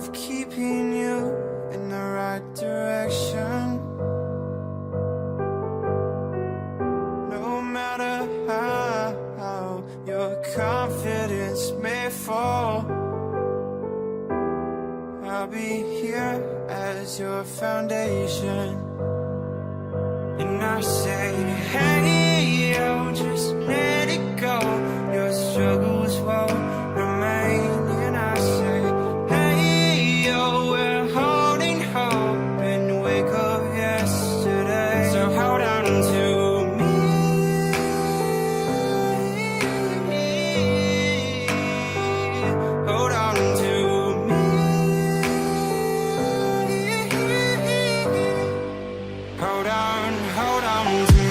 of keeping you in the right direction. No matter how your confidence may fall, I'll be here as your foundation. And I say, hey, yo, just let it go. Your struggles won't remain. And I say, hey, yo, we're holding hope and wake up yesterday. So hold on to me. Hold on to me. Hold on to me.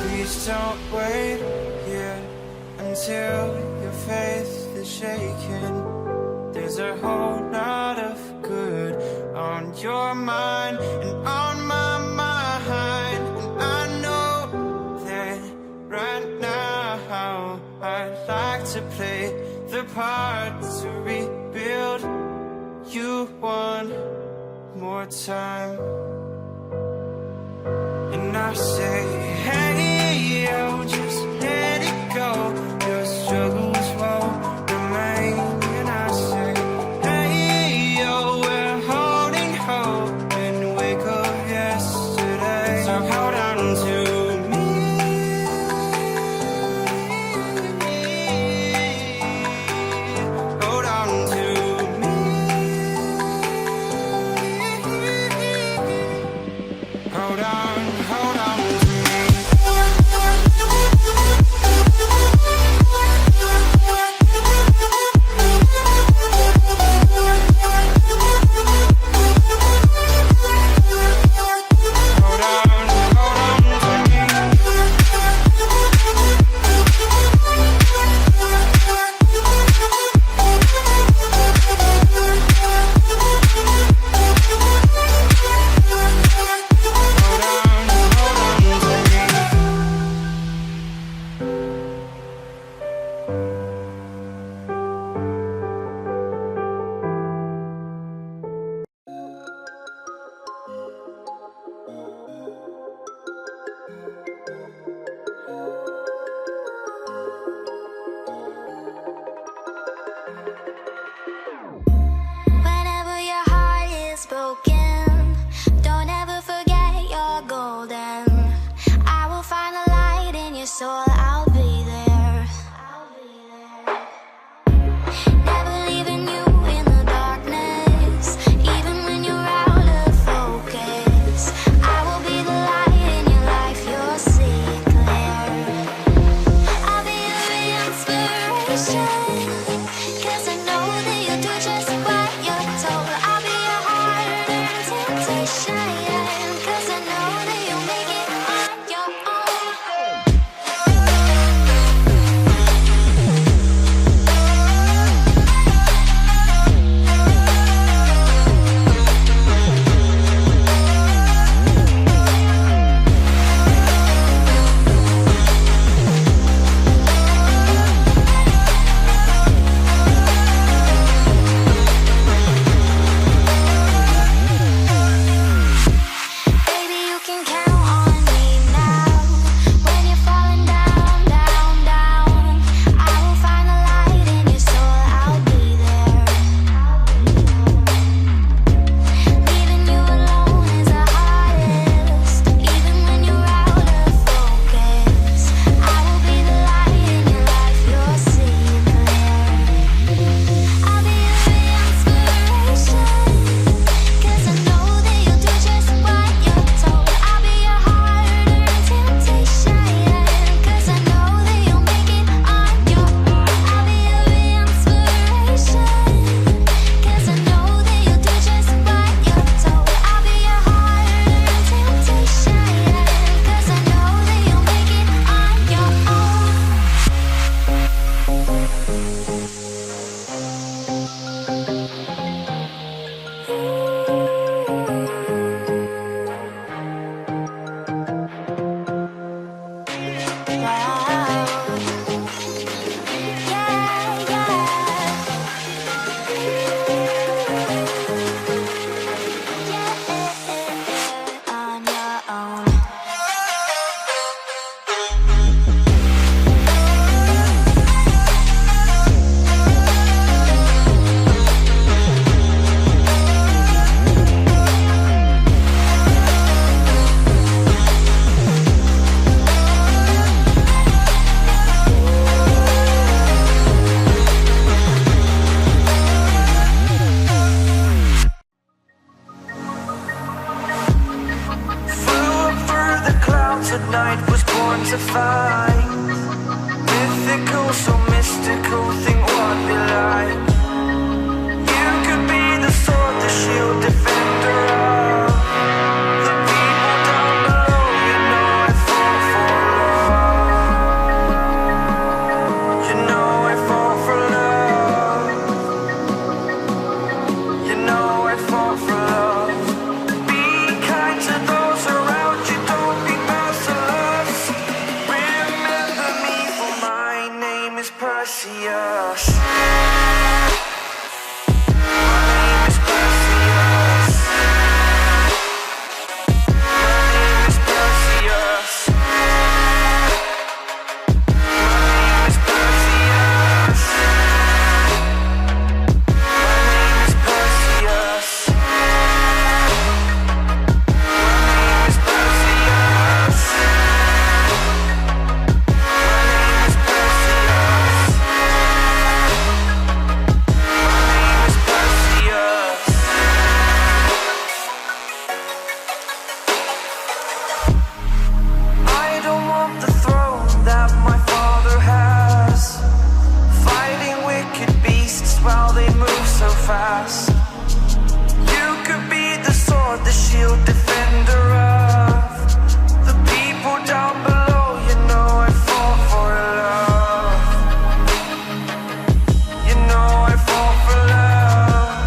Please don't wait here until your faith is shaken. There's a whole lot of good on your mind and on my mind. And I know that right now I'd like to play the part to rebuild you one more time. And I say, hey, yo, just let it go. Your struggles won't remain. And I say, hey, yo, we're holding hope and wake up yesterday. So hold on to me. Hold on to me. last. You could be the sword, the shield, defender of the people down below. You know I fall for love. You know I fall for love.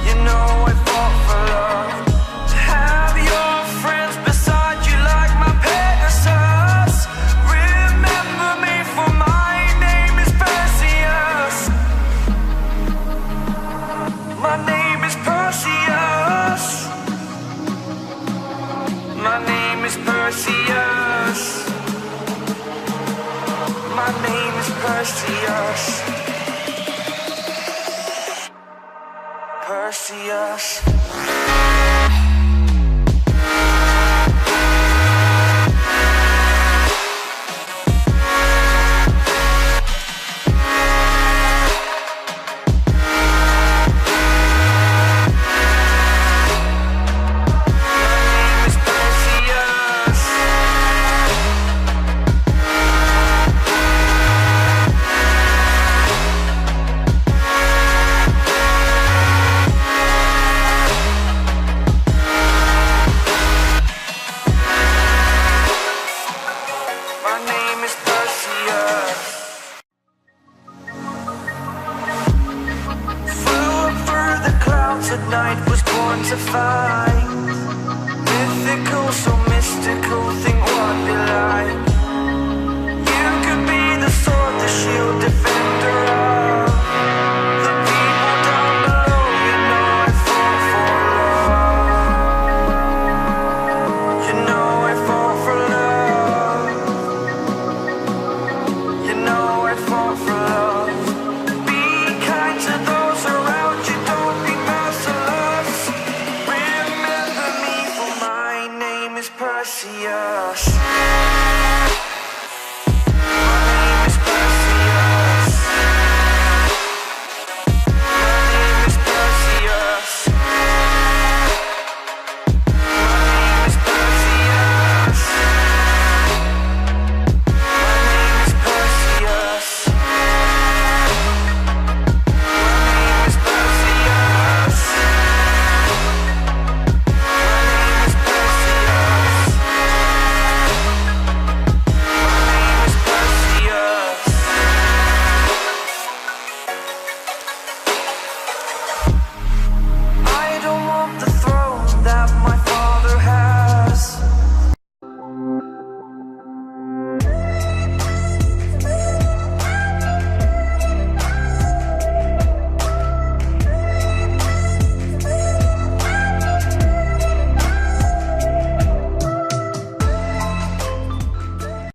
You know I fall for love. Have your friends beside you like my Pegasus. Remember me, for my name is Perseus. My name is Perseus. My name is Perseus. My name is Perseus. Perseus. My name is Perseus. Flew up through the clouds at night, was born to fight. Mythical, so mystical, think what you like. You could be the sword, the shield, defender.